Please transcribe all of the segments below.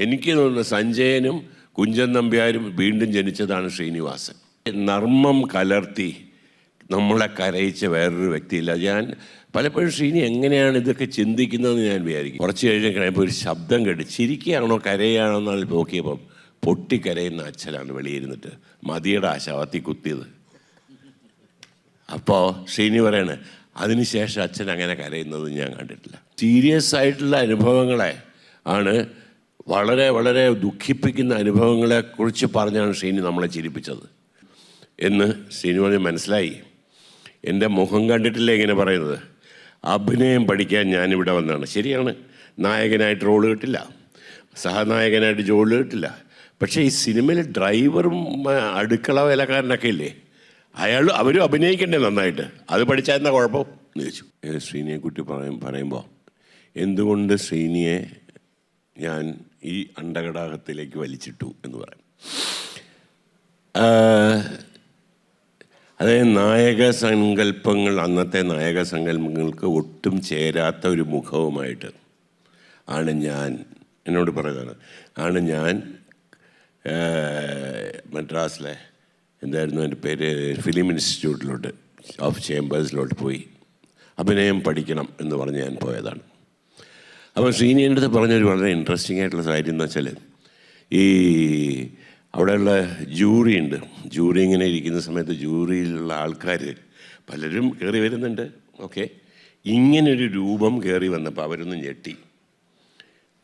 എനിക്ക് തോന്നുന്നു സഞ്ജയനും കുഞ്ചൻ നമ്പ്യാരും വീണ്ടും ജനിച്ചതാണ് ശ്രീനിവാസൻ. നർമ്മം കലർത്തി നമ്മളെ കരയിച്ച വേറൊരു വ്യക്തിയില്ല. ഞാൻ പലപ്പോഴും ശ്രീനി എങ്ങനെയാണ് ഇതൊക്കെ ചിന്തിക്കുന്നതെന്ന് ഞാൻ വിചാരിക്കും. കുറച്ച് കഴിഞ്ഞപ്പോൾ ഒരു ശബ്ദം കേട്ട് ചിരിക്കുകയാണോ കരയാണോ എന്ന് നോക്കിയപ്പം പൊട്ടിക്കരയുന്ന അച്ഛനാണ് വെളിയിരുന്നിട്ട് മതിയുടെ ആ ശവത്തിൽ കുത്തിയത്. അപ്പോൾ ശ്രീനി പറയാണ് അതിനുശേഷം അച്ഛൻ അങ്ങനെ കരയുന്നത് ഞാൻ കണ്ടിട്ടില്ല. സീരിയസ് ആയിട്ടുള്ള അനുഭവങ്ങളെ ആണ് വളരെ വളരെ ദുഃഖിപ്പിക്കുന്ന അനുഭവങ്ങളെക്കുറിച്ച് പറഞ്ഞാണ് ശ്രീനി നമ്മളെ ചിരിപ്പിച്ചത് എന്ന് ശ്രീനി പറഞ്ഞ് മനസ്സിലായി. എൻ്റെ മുഖം കണ്ടിട്ടില്ലേ ഇങ്ങനെ പറയുന്നത്. അഭിനയം പഠിക്കാൻ ഞാനിവിടെ വന്നതാണ്. ശരിയാണ്, നായകനായിട്ട് റോള് കിട്ടില്ല, സഹനായകനായിട്ട് ജോലി കിട്ടില്ല. പക്ഷേ ഈ സിനിമയിൽ ഡ്രൈവറും അടുക്കള വേലക്കാരനൊക്കെ ഇല്ലേ, അവരും അഭിനയിക്കണ്ടേ നന്നായിട്ട്, അത് പഠിച്ചാൽ എന്താ കുഴപ്പം എന്ന് ചോദിച്ചു. ശ്രീനിയെ കുട്ടി പറയുമ്പോൾ എന്തുകൊണ്ട് ശ്രീനിയെ ഞാൻ ഈ അണ്ടകടാകത്തിലേക്ക് വലിച്ചിട്ടു എന്ന് പറയും. അതായത് നായക സങ്കല്പങ്ങൾ, അന്നത്തെ നായക സങ്കല്പങ്ങൾക്ക് ഒട്ടും ചേരാത്ത ഒരു മുഖവുമായിട്ട് ആണ് ഞാൻ, എന്നോട് പറയുന്നതാണ്, ഞാൻ മദ്രാസിലെ എന്തായിരുന്നു എൻ്റെ പേര്, ഫിലിം ഇൻസ്റ്റിറ്റ്യൂട്ടിലോട്ട് ഓഫ് ചേംബേഴ്സിലോട്ട് പോയി അഭിനയം പഠിക്കണം എന്ന് പറഞ്ഞ് ഞാൻ പോയതാണ്. അപ്പോൾ ശ്രീനി എൻ്റെ അടുത്ത് പറഞ്ഞൊരു വളരെ ഇൻട്രസ്റ്റിംഗ് ആയിട്ടുള്ള കാര്യം എന്ന് വെച്ചാൽ, ഈ അവിടെയുള്ള ജൂറി ഉണ്ട്. ജൂറി ഇങ്ങനെ ഇരിക്കുന്ന സമയത്ത് ജൂറിയിലുള്ള ആൾക്കാർ പലരും കയറി വരുന്നുണ്ട്. ഓക്കെ, ഇങ്ങനൊരു രൂപം കയറി വന്നപ്പോൾ അവരൊന്ന്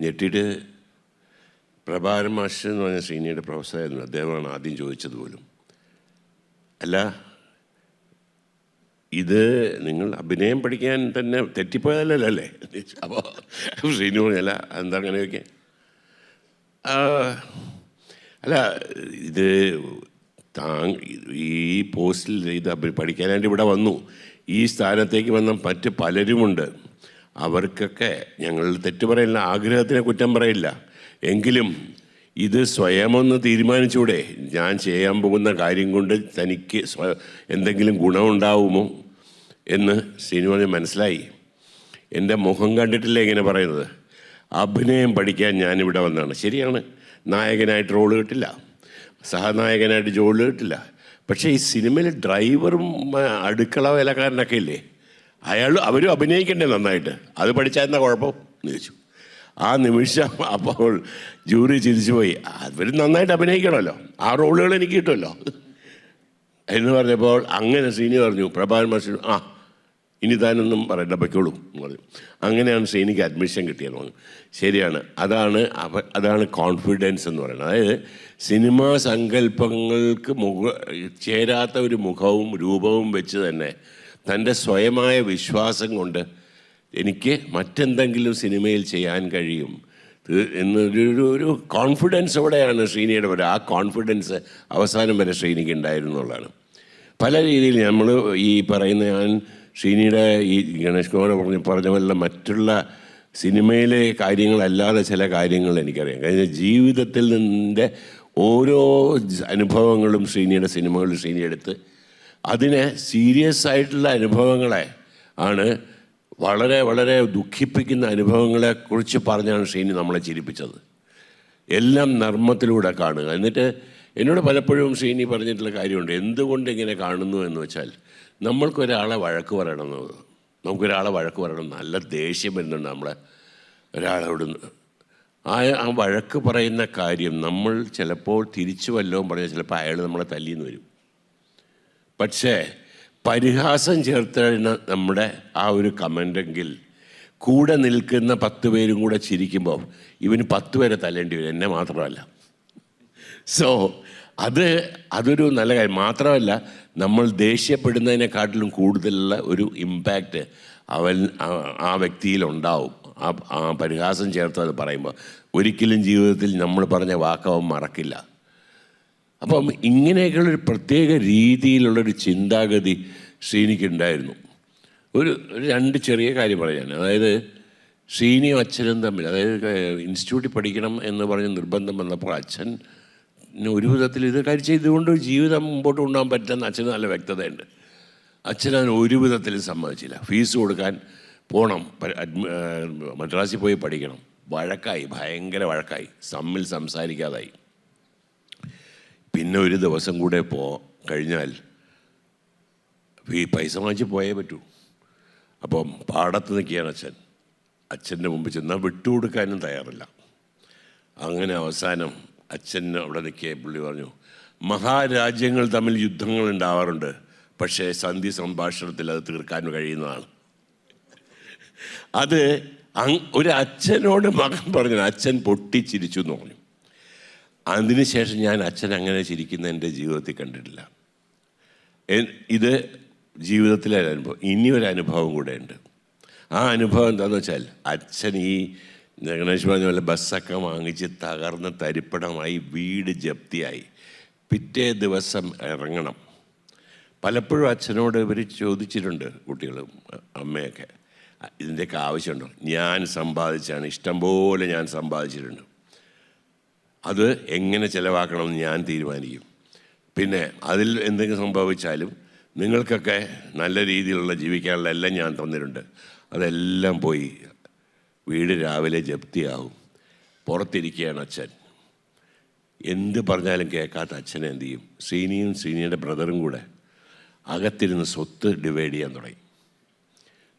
ഞെട്ടിയിട്ട് പ്രഭാകരൻ മാസ്റ്റർ എന്ന് പറഞ്ഞ ശ്രീനിയുടെ പ്രൊഫസറായിരുന്നു, അദ്ദേഹമാണ് ആദ്യം ചോദിച്ചത് പോലും, അല്ല ഇത് നിങ്ങൾ അഭിനയം പഠിക്കാൻ തന്നെ തെറ്റിപ്പോയതല്ലോ അല്ലേ? അപ്പോൾ ശ്രീനി പറഞ്ഞല്ല, എന്താ അങ്ങനെ ചോദിക്കാൻ, അല്ല ഇത് ഈ പോസ്റ്റിൽ ഇത് പഠിക്കാനായിട്ട് ഇവിടെ വന്നു, ഈ സ്ഥാനത്തേക്ക് വന്ന മറ്റ് പലരുമുണ്ട്, അവർക്കൊക്കെ ഞങ്ങൾ തെറ്റ് പറയില്ല, ആഗ്രഹത്തിനെ കുറ്റം പറയില്ല, എങ്കിലും ഇത് സ്വയമൊന്ന് തീരുമാനിച്ചൂടെ, ഞാൻ ചെയ്യാൻ പോകുന്ന കാര്യം കൊണ്ട് തനിക്ക് എന്തെങ്കിലും ഗുണമുണ്ടാവുമോ എന്ന് ശ്രീനിവാസൻ മനസ്സിലായി. എൻ്റെ മുഖം കണ്ടിട്ടില്ലേ ഇങ്ങനെ പറയുന്നത്. അഭിനയം പഠിക്കാൻ ഞാനിവിടെ വന്നതാണ്. ശരിയാണ്, നായകനായിട്ട് റോള് കിട്ടില്ല, സഹനായകനായിട്ട് ജോലി കിട്ടില്ല. പക്ഷേ ഈ സിനിമയിൽ ഡ്രൈവറും അടുക്കള വേലക്കാരനൊക്കെ ഇല്ലേ, അവരും അഭിനയിക്കണ്ടേ നന്നായിട്ട്, അത് പഠിച്ചാൽ എന്താ കുഴപ്പം എന്ന് ചോദിച്ചു. ആ നിമിഷം അപ്പോൾ ജൂറി ചിരിച്ചു പോയി. അവർ നന്നായിട്ട് അഭിനയിക്കണമല്ലോ, ആ റോളുകൾ എനിക്ക് കിട്ടുമല്ലോ എന്ന് പറഞ്ഞപ്പോൾ അങ്ങനെ ശ്രീനി പറഞ്ഞു, പ്രഭാകരൻ മാസ്റ്റർ ഇനി താനൊന്നും പറയണ്ട പൊയ്ക്കോളൂ എന്ന് പറഞ്ഞു. അങ്ങനെയാണ് ശ്രീനിക്ക് അഡ്മിഷൻ കിട്ടിയെന്ന് പറഞ്ഞു. ശരിയാണ്, അതാണ് കോൺഫിഡൻസ് എന്ന് പറയുന്നത്. അതായത് സിനിമാ സങ്കല്പങ്ങൾക്ക് ചേരാത്ത ഒരു മുഖവും രൂപവും വെച്ച് തന്നെ തൻ്റെ സ്വയമായ വിശ്വാസം കൊണ്ട് എനിക്ക് മറ്റെന്തെങ്കിലും സിനിമയിൽ ചെയ്യാൻ കഴിയും എന്നൊരു കോൺഫിഡൻസോടെയാണ് ശ്രീനിയുടെ വരെ. ആ കോൺഫിഡൻസ് അവസാനം വരെ ശ്രീനിക്ക് ഉണ്ടായിരുന്നു എന്നുള്ളതാണ്. പല രീതിയിൽ നമ്മൾ ഈ പറയുന്ന ഞാൻ ശ്രീനിയുടെ ഈ ഗണേഷ് കുമാർ പറഞ്ഞ പോലെ മറ്റുള്ള സിനിമയിലെ കാര്യങ്ങളല്ലാതെ ചില കാര്യങ്ങൾ എനിക്കറിയാം. കഴിഞ്ഞ ജീവിതത്തിൽ നിന്നിൻ്റെ ഓരോ അനുഭവങ്ങളും ശ്രീനിയുടെ സിനിമകളിൽ ശ്രീനി എടുത്ത് അതിനെ സീരിയസ് ആയിട്ടുള്ള അനുഭവങ്ങളെ ആണ് വളരെ വളരെ ദുഃഖിപ്പിക്കുന്ന അനുഭവങ്ങളെക്കുറിച്ച് പറഞ്ഞാണ് ശ്രീനി നമ്മളെ ചിരിപ്പിച്ചത്. എല്ലാം നർമ്മത്തിലൂടെ കാണുക. എന്നിട്ട് എന്നോട് പലപ്പോഴും ശ്രീനി പറഞ്ഞിട്ടുള്ള കാര്യമുണ്ട്, എന്തുകൊണ്ട് ഇങ്ങനെ കാണുന്നു എന്ന് വെച്ചാൽ, നമുക്കൊരാളെ വഴക്ക് പറയണമെന്നത്, നമുക്കൊരാളെ വഴക്ക് പറയണം, നല്ല ദേഷ്യം വരുന്നുണ്ട് നമ്മളെ ഒരാളോട്, ആ വഴക്ക് പറയുന്ന കാര്യം നമ്മൾ ചിലപ്പോൾ തിരിച്ചു വല്ലതും പറഞ്ഞാൽ ചിലപ്പോൾ അയാൾ നമ്മളെ തല്ലിയെന്ന് വരും. പക്ഷേ പരിഹാസം ചേർത്തഴിഞ്ഞ നമ്മുടെ ആ ഒരു കമൻ്റെങ്കിൽ കൂടെ നിൽക്കുന്ന 10 പേരും കൂടെ ചിരിക്കുമ്പോൾ ഇവന് 10 പേരെ തല്ലേണ്ടി വരും, എന്നെ മാത്രമല്ല. സോ അതൊരു നല്ല കാര്യം മാത്രമല്ല, നമ്മൾ ദേഷ്യപ്പെടുന്നതിനെക്കാട്ടിലും കൂടുതലുള്ള ഒരു ഇമ്പാക്റ്റ് ആ വ്യക്തിയിലുണ്ടാവും. ആ പരിഹാസം ചേർത്ത് അത് പറയുമ്പോൾ ഒരിക്കലും ജീവിതത്തിൽ നമ്മൾ പറഞ്ഞ വാക്കവൻ മറക്കില്ല. അപ്പം ഇങ്ങനെയൊക്കെയുള്ളൊരു പ്രത്യേക രീതിയിലുള്ളൊരു ചിന്താഗതി ശ്രീനിക്കുണ്ടായിരുന്നു. ഒരു 2 ചെറിയ കാര്യം പറയാൻ, അതായത് ശ്രീനിയും അച്ഛനും തമ്മിൽ, അതായത് ഇൻസ്റ്റിറ്റ്യൂട്ടിൽ പഠിക്കണം എന്ന് പറഞ്ഞ് നിർബന്ധം വന്നപ്പോൾ അച്ഛൻ ഒരു വിധത്തിൽ ഇത് കാര്യം ചെയ്തുകൊണ്ട് ജീവിതം മുമ്പോട്ട് കൊണ്ടുപോകാൻ പറ്റുന്ന അച്ഛന് നല്ല വ്യക്തതയുണ്ട്. അച്ഛനതിന് ഒരു വിധത്തിലും സമ്മതിച്ചില്ല. ഫീസ് കൊടുക്കാൻ പോകണം, മദ്രാസിൽ പോയി പഠിക്കണം. വഴക്കായി, ഭയങ്കര വഴക്കായി, തമ്മിൽ സംസാരിക്കാതായി. പിന്നെ ഒരു ദിവസം കൂടെ കഴിഞ്ഞാൽ ഈ പൈസ വാങ്ങിച്ച് പോയേ പറ്റൂ. അപ്പം പാടത്ത് നിൽക്കുകയാണ് അച്ഛൻ്റെ മുമ്പ് ചെന്നാൽ വിട്ടുകൊടുക്കാനും തയ്യാറില്ല. അങ്ങനെ അവസാനം അച്ഛൻ അവിടെ നിൽക്കിയ പുള്ളി പറഞ്ഞു, മഹാരാജ്യങ്ങൾ തമ്മിൽ യുദ്ധങ്ങൾ ഉണ്ടാവാറുണ്ട്, പക്ഷേ സന്ധി സംഭാഷണത്തിൽ അത് തീർക്കാൻ കഴിയുന്നതാണ്. അത് ഒരു അച്ഛനോട് മകൻ പറഞ്ഞു. അച്ഛൻ പൊട്ടിച്ചിരിച്ചു എന്ന് പറഞ്ഞു. അതിനുശേഷം ഞാൻ അച്ഛൻ അങ്ങനെ ചിരിക്കുന്ന എൻ്റെ ജീവിതത്തിൽ കണ്ടിട്ടില്ല. ഇത് ജീവിതത്തിലെ അനുഭവം. ഇനിയൊരു അനുഭവം കൂടെ ഉണ്ട്. ആ അനുഭവം എന്താണെന്ന് വെച്ചാൽ, അച്ഛൻ ഈ ഗണേഷ് പറഞ്ഞ പോലെ ബസ്സൊക്കെ വാങ്ങിച്ച് തകർന്ന് തരിപ്പണമായി, വീട് ജപ്തിയായി, പിറ്റേ ദിവസം ഇറങ്ങണം. പലപ്പോഴും അച്ഛനോട് ഇവർ ചോദിച്ചിട്ടുണ്ട്, കുട്ടികളും അമ്മയൊക്കെ, ഇതിൻ്റെയൊക്കെ ആവശ്യമുണ്ടോ? ഞാൻ സമ്പാദിച്ചാണ്, ഇഷ്ടംപോലെ ഞാൻ സമ്പാദിച്ചിട്ടുണ്ട്, അത് എങ്ങനെ ചിലവാക്കണമെന്ന് ഞാൻ തീരുമാനിക്കും. പിന്നെ അതിൽ എന്തെങ്കിലും സംഭവിച്ചാലും നിങ്ങൾക്കൊക്കെ നല്ല രീതിയിലുള്ള ജീവിക്കാനുള്ള എല്ലാം ഞാൻ തന്നിട്ടുണ്ട്, അതെല്ലാം പോയി വീട് രാവിലെ ജപ്തിയാവും. പുറത്തിരിക്കുകയാണ് അച്ഛൻ. എന്ത് പറഞ്ഞാലും കേൾക്കാത്ത അച്ഛനെ എന്ത് ചെയ്യും? ശ്രീനിയുടെ ബ്രദറും കൂടെ അകത്തിരുന്ന് സ്വത്ത് ഡിവൈഡ് ചെയ്യാൻ തുടങ്ങി.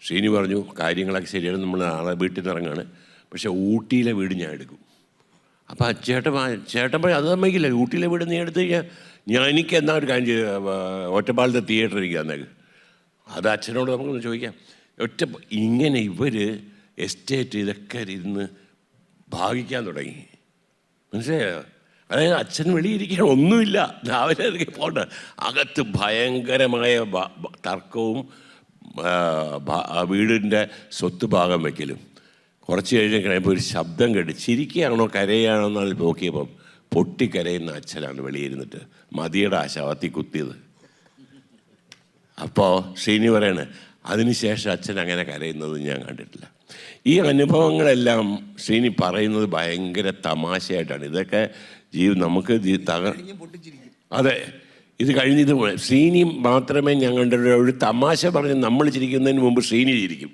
ശ്രീനി പറഞ്ഞു, കാര്യങ്ങളൊക്കെ ശരിയാണ്, നമ്മൾ നാളെ വീട്ടിൽ നിന്ന് ഇറങ്ങാണ്, പക്ഷേ ഊട്ടിയിലെ വീട് ഞാൻ എടുക്കും. അപ്പോൾ ചേട്ടൻ അത് സമ്മതിക്കില്ല. ഊട്ടിയിലെ വീട് നീ എടുത്ത് എനിക്ക് എന്നാ ഒരു കാര്യം ചെയ്ത് ഒറ്റപ്പാലത്തെ തിയേറ്റർ ഇരിക്കുക എന്നേക്ക്. അത് അച്ഛനോട് നമുക്കൊന്ന് ചോദിക്കാം. ഇങ്ങനെ ഇവർ എസ്റ്റേറ്റ് ഇതൊക്കെ ഇരുന്ന് ഭാഗിക്കാൻ തുടങ്ങി. മനസ്സിലായോ? അതായത് അച്ഛൻ വെളിയിരിക്കാൻ ഒന്നുമില്ല, രാവിലെ ഇറങ്ങി പോകണ്ട. അകത്ത് ഭയങ്കരമായ തർക്കവും വീടിൻ്റെ സ്വത്ത് ഭാഗം വയ്ക്കലും. കുറച്ച് കഴിയുമ്പോൾ ഒരു ശബ്ദം കേട്ട് ചിരിക്കുകയാണോ കരയാണോ എന്നാൽ നോക്കിയപ്പം പൊട്ടിക്കരയുന്ന അച്ഛനാണ് വെളിയിരുന്നിട്ട് മതിയുടെ ആ ശവത്തിൽ കുത്തിയത്. അപ്പോൾ ശ്രീനി പറയാണ്, അതിനുശേഷം അച്ഛൻ അങ്ങനെ കരയുന്നത് ഞാൻ കണ്ടിട്ടില്ല. ഈ അനുഭവങ്ങളെല്ലാം ശ്രീനി പറയുന്നത് ഭയങ്കര തമാശയായിട്ടാണ്. ഇതൊക്കെ നമുക്ക് അതെ, ഇത് കഴിഞ്ഞത് ശ്രീനി മാത്രമേ ഞാൻ കണ്ടിട്ടുള്ള ഒരു തമാശ പറഞ്ഞ് നമ്മൾ ചിരിക്കുന്നതിന് മുമ്പ് ശ്രീനി ചിരിക്കും.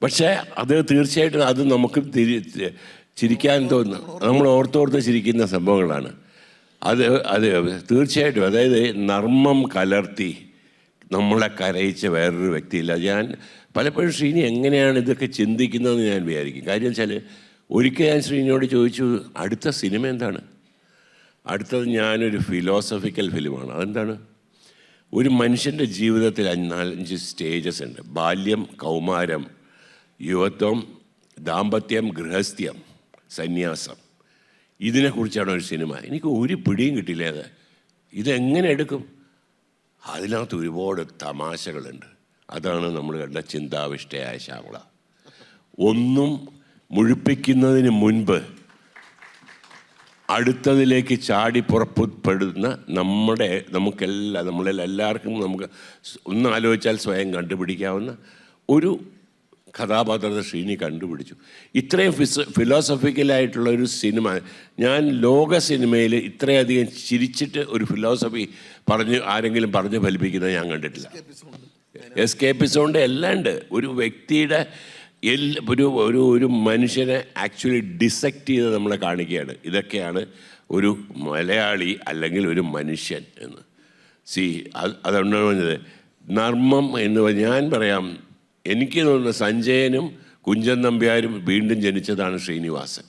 പക്ഷേ അത് തീർച്ചയായിട്ടും അത് നമുക്ക് ചിരിക്കാൻ തോന്നുന്നു, നമ്മൾ ഓർത്തോർത്ത് ചിരിക്കുന്ന സംഭവങ്ങളാണ് അത് തീർച്ചയായിട്ടും. അതായത് നർമ്മം കലർത്തി നമ്മളെ കരയിച്ച വേറൊരു വ്യക്തിയില്ല. ഞാൻ പലപ്പോഴും ശ്രീനി എങ്ങനെയാണ് ഇതൊക്കെ ചിന്തിക്കുന്നതെന്ന് ഞാൻ വിചാരിക്കും. കാര്യം വെച്ചാൽ ഒരിക്കൽ ഞാൻ ശ്രീനിയോട് ചോദിച്ചു, അടുത്ത സിനിമ എന്താണ്? അടുത്തത് ഞാനൊരു ഫിലോസഫിക്കൽ ഫിലിമാണ്. അതെന്താണ്? ഒരു മനുഷ്യൻ്റെ ജീവിതത്തിൽ 4-5 സ്റ്റേജസ് ഉണ്ട്. ബാല്യം, കൗമാരം, യുവത്വം, ദാമ്പത്യം, ഗൃഹസ്ഥ്യം, സന്യാസം. ഇതിനെക്കുറിച്ചാണ് ഒരു സിനിമ. എനിക്ക് ഒരു പിടിയും കിട്ടില്ല. ഇതെങ്ങനെ എടുക്കും? അതിനകത്ത് ഒരുപാട് തമാശകളുണ്ട്. അതാണ് നമ്മൾ കണ്ട ചിന്താവിഷ്ടയായ ശ്യാമള. ഒന്നും മുഴിപ്പിക്കുന്നതിന് മുൻപ് അടുത്തതിലേക്ക് ചാടി പുറപ്പെടുന്ന നമ്മളെല്ലാവർക്കും നമുക്ക് ഒന്ന് ആലോചിച്ചാൽ സ്വയം കണ്ടുപിടിക്കാവുന്ന ഒരു കഥാപാത്രത്തെ ശ്രീനി കണ്ടുപിടിച്ചു. ഇത്രയും ഫിലോസഫിക്കലായിട്ടുള്ള ഒരു സിനിമ ഞാൻ ലോക സിനിമയിൽ ഇത്രയധികം ചിരിച്ചിട്ട് ഒരു ഫിലോസഫി ആരെങ്കിലും പറഞ്ഞ് ഫലിപ്പിക്കുന്നത് ഞാൻ കണ്ടിട്ടില്ല. എസ്കേപ്പിസോണ്ട് എല്ലാം ഉണ്ട്. ഒരു വ്യക്തിയുടെ ഒരു മനുഷ്യനെ ആക്ച്വലി ഡിസെക്റ്റ് ചെയ്ത് നമ്മളെ കാണിക്കുകയാണ്. ഇതൊക്കെയാണ് ഒരു മലയാളി അല്ലെങ്കിൽ ഒരു മനുഷ്യൻ എന്ന്. അതുകൊണ്ടാണ് പറഞ്ഞത് നർമ്മം എന്ന് ഞാൻ പറയാം. എനിക്ക് തോന്നുന്നു സഞ്ജയനും കുഞ്ചൻ നമ്പ്യാരും വീണ്ടും ജനിച്ചതാണ് ശ്രീനിവാസൻ.